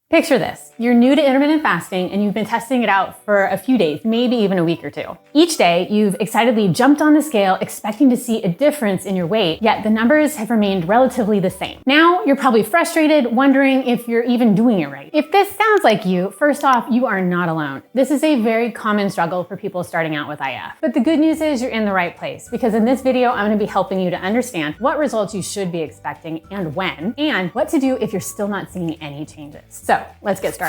Picture this. You're new to intermittent fasting and you've been testing it out for a few days, maybe even a week or two. Each day, you've excitedly jumped on the scale expecting to see a difference in your weight, yet the numbers have remained relatively the same. Now, you're probably frustrated, wondering if you're even doing it right. If this sounds like you, first off, you are not alone. This is a very common struggle for people starting out with IF. But the good news is you're in the right place, because in this video, I'm going to be helping you to understand what results you should be expecting and when, and what to do if you're still not seeing any changes. So let's get started.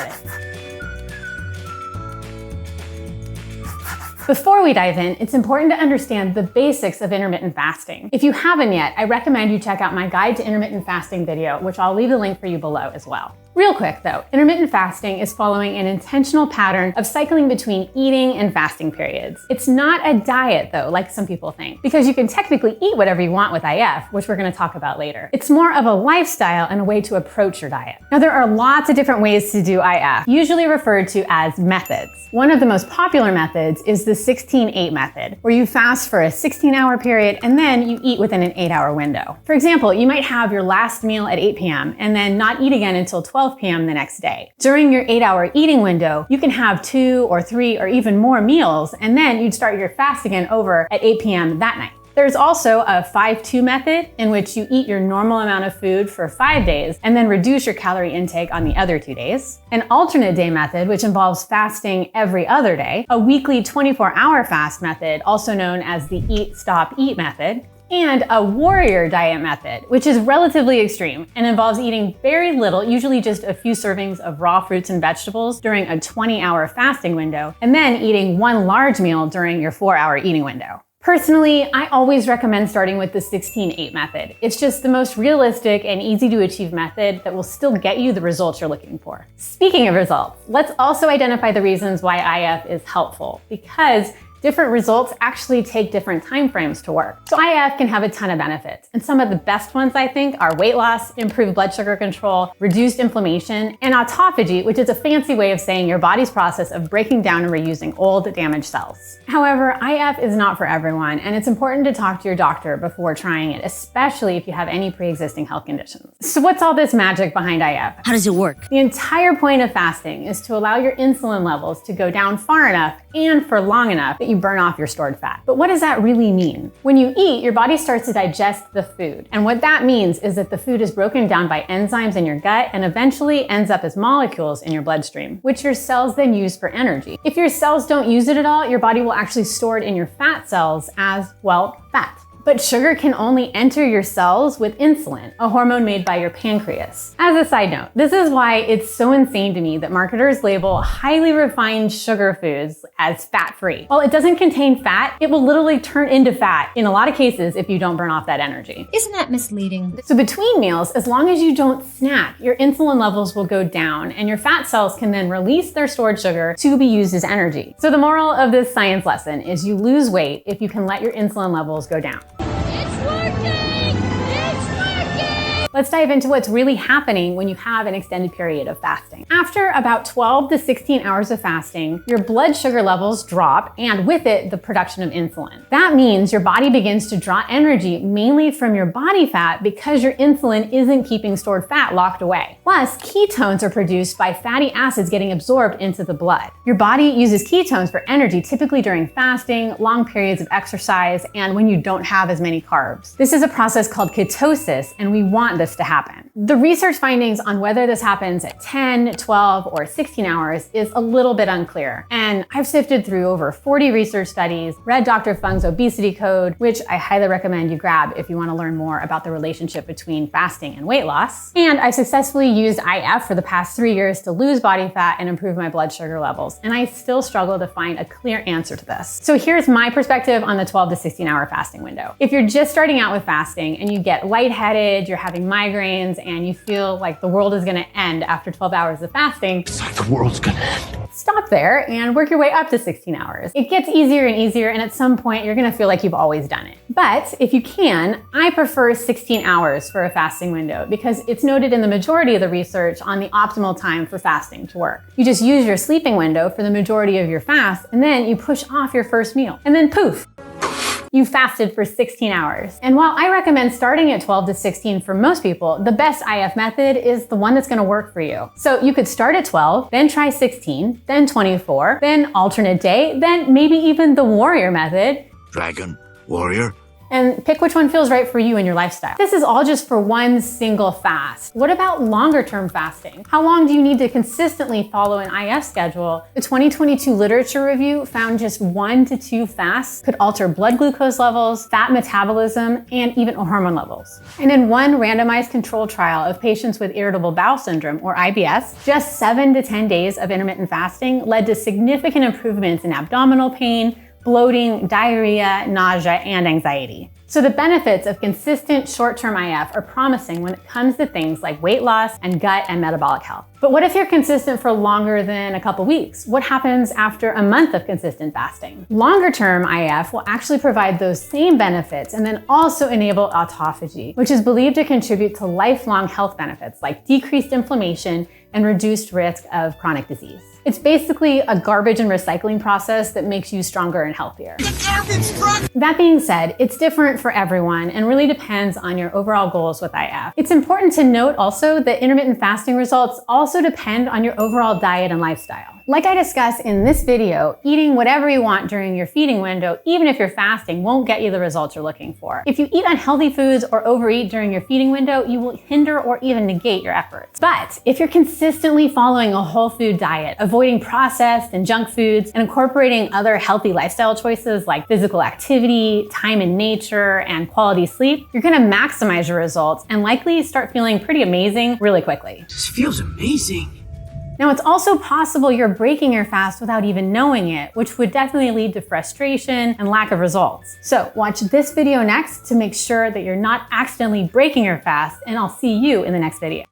Before we dive in, it's important to understand the basics of intermittent fasting. If you haven't yet, I recommend you check out my guide to intermittent fasting video, which I'll leave the link for you below as well. Real quick though, intermittent fasting is following an intentional pattern of cycling between eating and fasting periods. It's not a diet though, like some people think, because you can technically eat whatever you want with IF, which we're going to talk about later. It's more of a lifestyle and a way to approach your diet. Now there are lots of different ways to do IF, usually referred to as methods. One of the most popular methods is the 16-8 method, where you fast for a 16-hour period and then you eat within an 8-hour window. For example, you might have your last meal at 8 p.m. and then not eat again until 12 p.m. the next day. During your 8-hour eating window, you can have 2 or 3 or even more meals, and then you'd start your fast again over at 8 p.m. that night. There's also a 5-2 method in which you eat your normal amount of food for 5 days and then reduce your calorie intake on the other 2 days. An alternate day method, which involves fasting every other day. A weekly 24-hour fast method, also known as the eat, stop, eat method. And a warrior diet method, which is relatively extreme and involves eating very little, usually just a few servings of raw fruits and vegetables during a 20-hour fasting window, and then eating 1 large meal during your 4-hour eating window. Personally, I always recommend starting with the 16-8 method. It's just the most realistic and easy to achieve method that will still get you the results you're looking for. Speaking of results, let's also identify the reasons why IF is helpful, because different results actually take different time frames to work. So IF can have a ton of benefits, and some of the best ones I think are weight loss, improved blood sugar control, reduced inflammation, and autophagy, which is a fancy way of saying your body's process of breaking down and reusing old, damaged cells. However, IF is not for everyone, and it's important to talk to your doctor before trying it, especially if you have any pre-existing health conditions. So what's all this magic behind IF? How does it work? The entire point of fasting is to allow your insulin levels to go down far enough and for long enough that you burn off your stored fat. But what does that really mean? When you eat, your body starts to digest the food. And what that means is that the food is broken down by enzymes in your gut and eventually ends up as molecules in your bloodstream, which your cells then use for energy. If your cells don't use it at all, your body will actually store it in your fat cells as, well, fat. But sugar can only enter your cells with insulin, a hormone made by your pancreas. As a side note, this is why it's so insane to me that marketers label highly refined sugar foods as fat-free. While it doesn't contain fat, it will literally turn into fat in a lot of cases if you don't burn off that energy. Isn't that misleading? So between meals, as long as you don't snack, your insulin levels will go down and your fat cells can then release their stored sugar to be used as energy. So the moral of this science lesson is you lose weight if you can let your insulin levels go down. Let's dive into what's really happening when you have an extended period of fasting. After about 12 to 16 hours of fasting, your blood sugar levels drop, and with it, the production of insulin. That means your body begins to draw energy mainly from your body fat because your insulin isn't keeping stored fat locked away. Plus, ketones are produced by fatty acids getting absorbed into the blood. Your body uses ketones for energy, typically during fasting, long periods of exercise, and when you don't have as many carbs. This is a process called ketosis, and we want this to happen. The research findings on whether this happens at 10, 12, or 16 hours is a little bit unclear. And I've sifted through over 40 research studies, read Dr. Fung's obesity code, which I highly recommend you grab if you want to learn more about the relationship between fasting and weight loss. And I've successfully used IF for the past 3 years to lose body fat and improve my blood sugar levels. And I still struggle to find a clear answer to this. So here's my perspective on the 12 to 16 hour fasting window. If you're just starting out with fasting and you get lightheaded, you're having migraines, and you feel like the world is gonna end after 12 hours of fasting, It's like the world's gonna end. stop there and work your way up to 16 hours. It gets easier and easier, and at some point you're gonna feel like you've always done it. But if you can, I prefer 16 hours for a fasting window because it's noted in the majority of the research on the optimal time for fasting to work. You just use your sleeping window for the majority of your fast, and then you push off your first meal, and then poof, you fasted for 16 hours. And while I recommend starting at 12 to 16 for most people, the best IF method is the one that's gonna work for you. So you could start at 12, then try 16, then 24, then alternate day, then maybe even the warrior method. Dragon, warrior. And pick which one feels right for you and your lifestyle. This is all just for one single fast. What about longer term fasting? How long do you need to consistently follow an IF schedule? The 2022 literature review found just 1 to 2 fasts could alter blood glucose levels, fat metabolism, and even hormone levels. And in one randomized controlled trial of patients with irritable bowel syndrome, or IBS, just 7 to 10 days of intermittent fasting led to significant improvements in abdominal pain, bloating, diarrhea, nausea, and anxiety. So the benefits of consistent short-term IF are promising when it comes to things like weight loss and gut and metabolic health. But what if you're consistent for longer than a couple weeks? What happens after a month of consistent fasting? Longer-term IF will actually provide those same benefits and then also enable autophagy, which is believed to contribute to lifelong health benefits like decreased inflammation and reduced risk of chronic disease. It's basically a garbage and recycling process that makes you stronger and healthier. The garbage truck! That being said, it's different for everyone and really depends on your overall goals with IF. It's important to note also that intermittent fasting results also depend on your overall diet and lifestyle. Like I discussed in this video, eating whatever you want during your feeding window, even if you're fasting, won't get you the results you're looking for. If you eat unhealthy foods or overeat during your feeding window, you will hinder or even negate your efforts. But if you're consistently following a whole food diet, avoiding processed and junk foods, and incorporating other healthy lifestyle choices like physical activity, time in nature, and quality sleep, you're gonna maximize your results and likely start feeling pretty amazing really quickly. This feels amazing. Now, it's also possible you're breaking your fast without even knowing it, which would definitely lead to frustration and lack of results. So watch this video next to make sure that you're not accidentally breaking your fast, and I'll see you in the next video.